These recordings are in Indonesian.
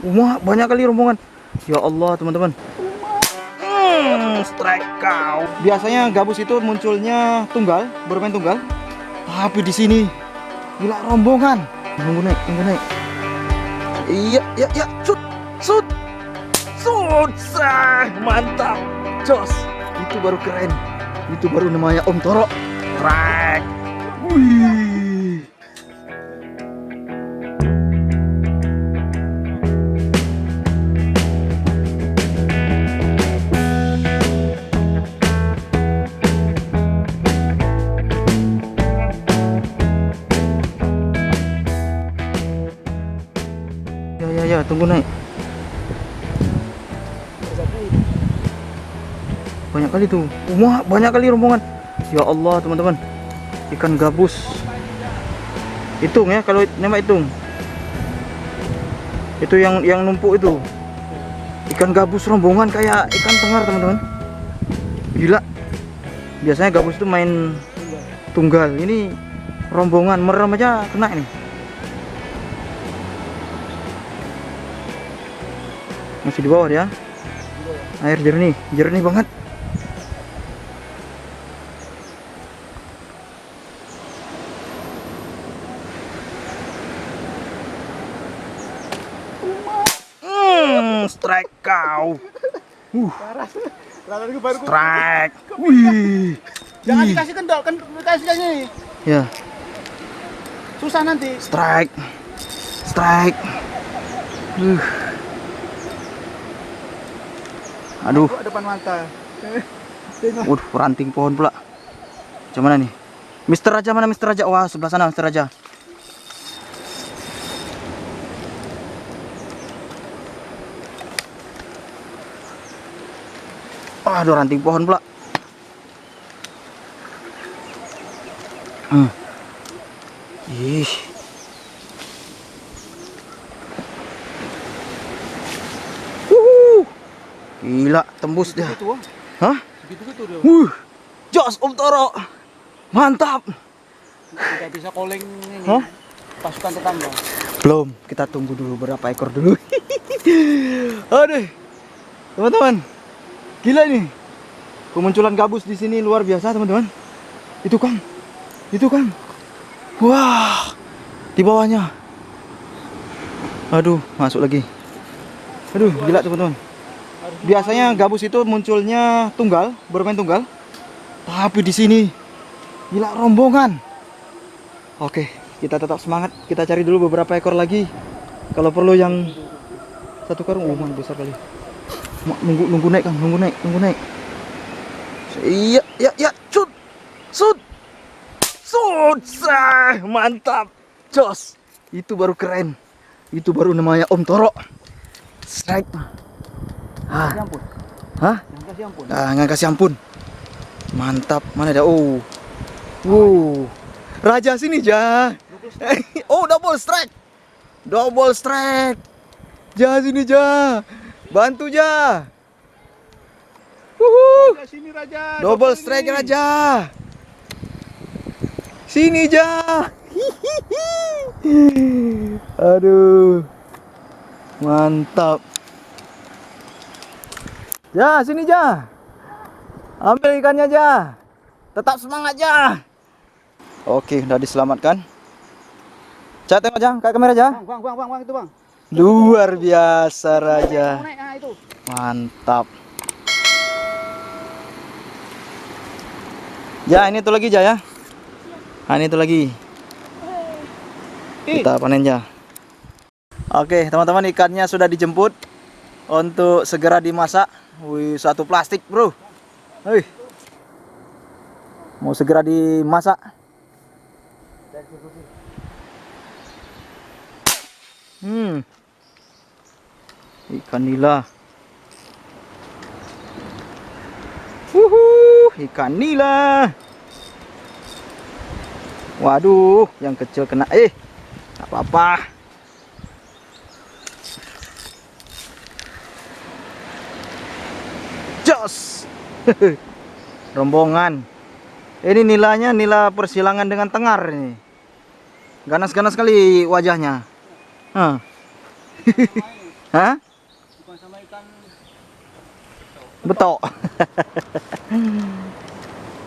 Wah, banyak kali rombongan. Ya Allah, teman-teman. Strike kau. Biasanya gabus itu munculnya tunggal, bermain tunggal. Tapi di sini gila rombongan. Nunggu naik, nunggu naik. Iya, iya, iya. Shoot, shoot, shoot. Mantap, jos. Itu baru keren. Itu baru namanya Om Toro. Strike. Wih. Ya, tunggu naik. Banyak kali tuh. Wah, banyak kali rombongan. Ya Allah, teman-teman. Ikan gabus. Hitung ya, kalau nembak hitung. Itu yang numpuk itu. Ikan gabus rombongan kayak ikan tengar, teman-teman. Gila. Biasanya gabus itu main tunggal. Ini rombongan, merem aja kena ini. Masih di bawah ya. Air jernih, jernih banget. Strike kau. Strike. Wih. Jangan dikasih kendor, kan dikasih ini. Ya. Susah nanti. Strike. Strike. Aduh. Depan mata. Ranting pohon pula. Macam mana nih? Mister Raja mana Mister Raja? Wah, sebelah sana Mister Raja. Aduh, ranting pohon pula. Ih. Gila, tembus dia. Hah? Jos Om Toro. Mantap. Tidak bisa calling ini. Hah? Pasukan tetangga. Belum, kita tunggu dulu berapa ekor dulu. Aduh. Teman-teman. Gila ini. Kemunculan gabus di sini luar biasa, teman-teman. Itu Kang. Itu Kang. Wah. Di bawahnya. Aduh, masuk lagi. Aduh, gila teman-teman. Biasanya gabus itu munculnya tunggal, bermain tunggal. Tapi di sini gila rombongan. Oke, kita tetap semangat. Kita cari dulu beberapa ekor lagi. Kalau perlu yang satu karung, mana besar kali. Nunggu naik Kang, nunggu naik. Iya, ya, shoot. Mantap. Jos. Itu baru keren. Itu baru namanya Om Toro. Strike. Ampun. Hah? Nggak kasih ampun. Mantap. Mana ada? Raja sini Ja. Double strike. Double strike. Ja sini Ja. Bantu Ja. Sini Raja. Double strike Raja. Sini Ja. Aduh. Mantap. Ja, sini Ja. Ambil ikannya Ja. Tetap semangat Ja. Oke, udah diselamatkan. Cak, tengok Ja, ke kamera Ja. Bang, itu Bang. Luar biasa Raja. Naik, itu. Mantap. Ja, ini tuh lagi Ja ya. Nah, ini tuh lagi. Kita panen Ja. Oke, teman-teman, ikannya sudah dijemput untuk segera dimasak. Wih, satu plastik, bro. Wih. Mau segera dimasak. Ikan nila. Ikan nila. Waduh, yang kecil kena. Nggak apa-apa. Jos. Rombongan. Ini nilanya nila persilangan dengan tengar ini. Ganas-ganas sekali wajahnya. Hah? Bukan sama ikan. Betok.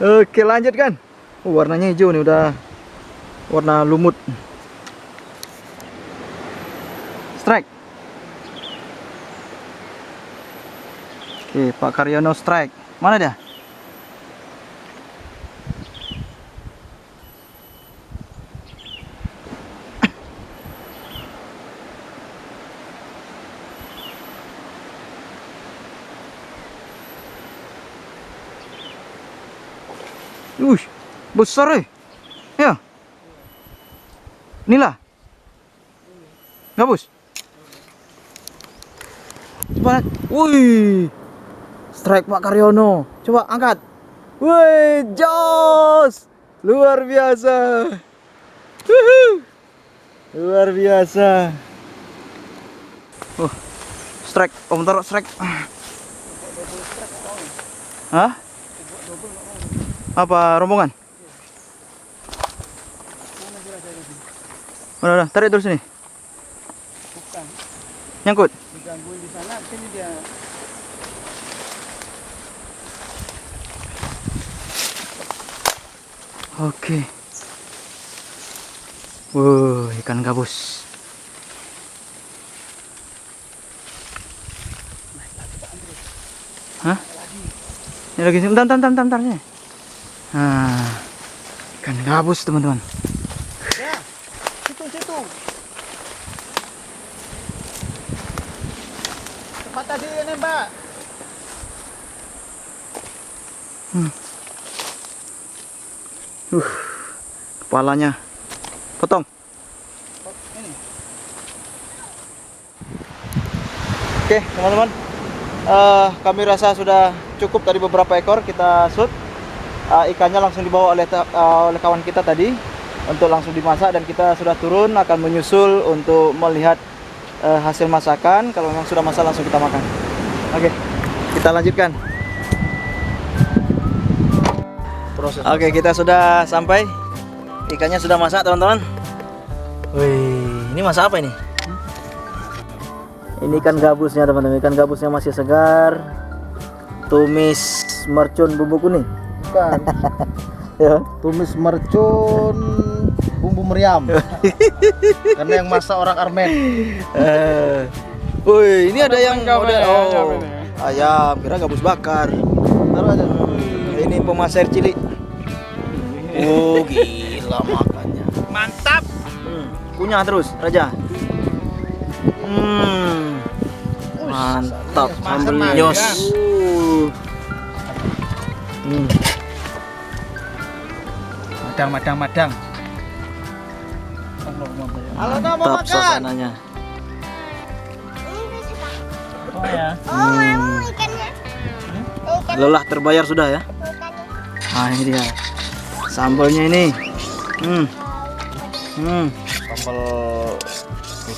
Oke, lanjut kan. Warnanya hijau nih, udah warna lumut. Strike. Oke, Pak Karyono strike. Mana dia? Besar ya. Inilah. Gabus. Coba lihat. Wih. Strike Pak Karyono. Coba angkat. Wih, jos. Luar biasa. Luar biasa. Strike. Om taruh strike. Hah? Apa rombongan? Udah, tarik terus sini. Bukan. Nyangkut. Digangguin di sana, sini dia. Oke. Wow, ikan gabus. Hah? Ini lagi sini. Bentar sini. Nah, ikan gabus teman-teman. Ya, situ. Tempat tadi ini, Mbak. Kepalanya potong. Ini. Oke, teman-teman. Kami rasa sudah cukup tadi beberapa ekor kita shoot. Ikannya langsung dibawa oleh kawan kita tadi untuk langsung dimasak, dan kita sudah turun akan menyusul untuk melihat hasil masakan. Kalau memang sudah masak langsung kita makan. Oke, kita lanjutkan. Oke, kita sudah sampai. Ikannya sudah masak, teman-teman. Wih, ini masak apa ini? Ini ikan gabusnya, teman-teman. Ikan gabusnya masih segar. Tumis mercun bumbu kuning. Bukan. Ya. Tumis mercun bumbu meriam. Karena yang masak orang Armen. Wih, ini ada yang gabus model ya, ayam, kira gabus bakar. Taruh aja. Ini pemasir cilik. Oh, gila makannya. Mantap. Kunyah terus, Raja. Mantap. Sambal Nyos. Madang. Halo, mau Mantap makan? suasananya. Oh ya. Oh, mau ikannya. Lelah terbayar sudah ya. Nah, ini dia. Sambalnya ini.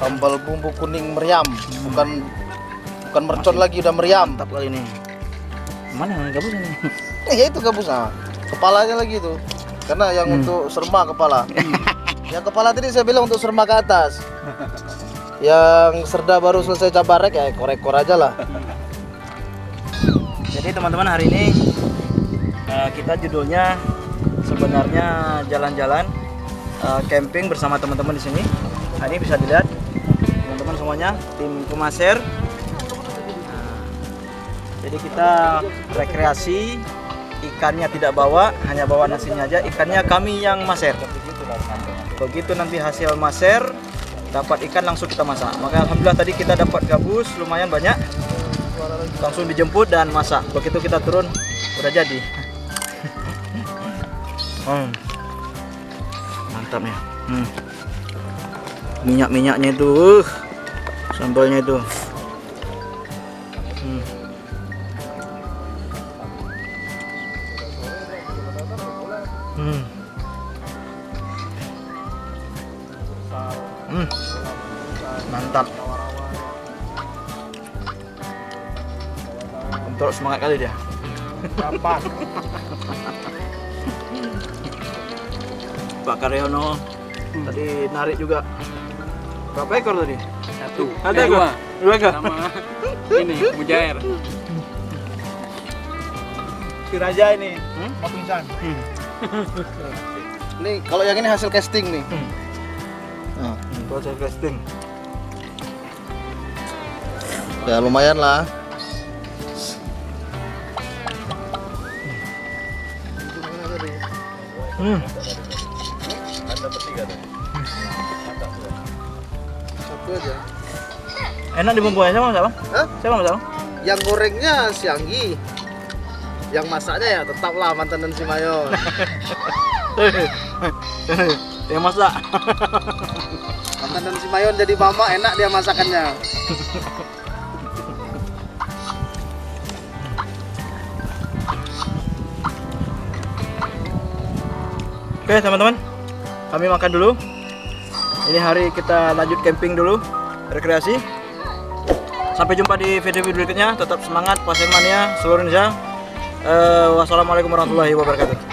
Sambal bumbu kuning meriam, bukan mercon lagi, udah meriam. Mantap kali ini. Mana yang gabus ini? Ya itu gabus, kepalanya lagi itu. Karena yang untuk serma kepala. Yang kepala tadi saya bilang untuk serma ke atas. Yang serda baru selesai cabarek ya ekor-ekor aja lah. Jadi teman-teman, hari ini kita judulnya sebenarnya jalan-jalan camping bersama teman-teman di sini. Nah, ini bisa dilihat teman-teman semuanya, tim pemasir. Jadi kita rekreasi, ikannya tidak bawa, hanya bawa nasinya aja. Ikannya kami yang maser. Begitu nanti hasil maser, dapat ikan langsung kita masak. Maka alhamdulillah tadi kita dapat gabus lumayan banyak. Langsung dijemput dan masak. Begitu kita turun, udah jadi. Mantap ya. Minyak-minyaknya itu, sambalnya itu. Mantap. Untuk semangat kali dia. Gampang. Pak Karyono tadi narik juga. Berapa ekor tadi? Satu. Ada ekor? Lu enggak? Sama ini Mujair. Si Raja ini. Mau pingsan. Ini kalau yang ini hasil casting nih. Nah, Proses casting. ya lumayan lah. Satu aja. Enak dibumbunya sama Bang? Hah? Siapa Mas Bang? Yang gorengnya si Anggi. Yang masaknya ya tetaplah mantan dan si Mayon. Yang masak. Mantan dan si Mayon jadi mama enak dia masakannya. Oke teman-teman, kami makan dulu. Ini hari kita lanjut camping dulu, rekreasi. Sampai jumpa di video-video berikutnya. Tetap semangat, Pasien Mania seluruh Indonesia. Wassalamualaikum warahmatullahi wabarakatuh.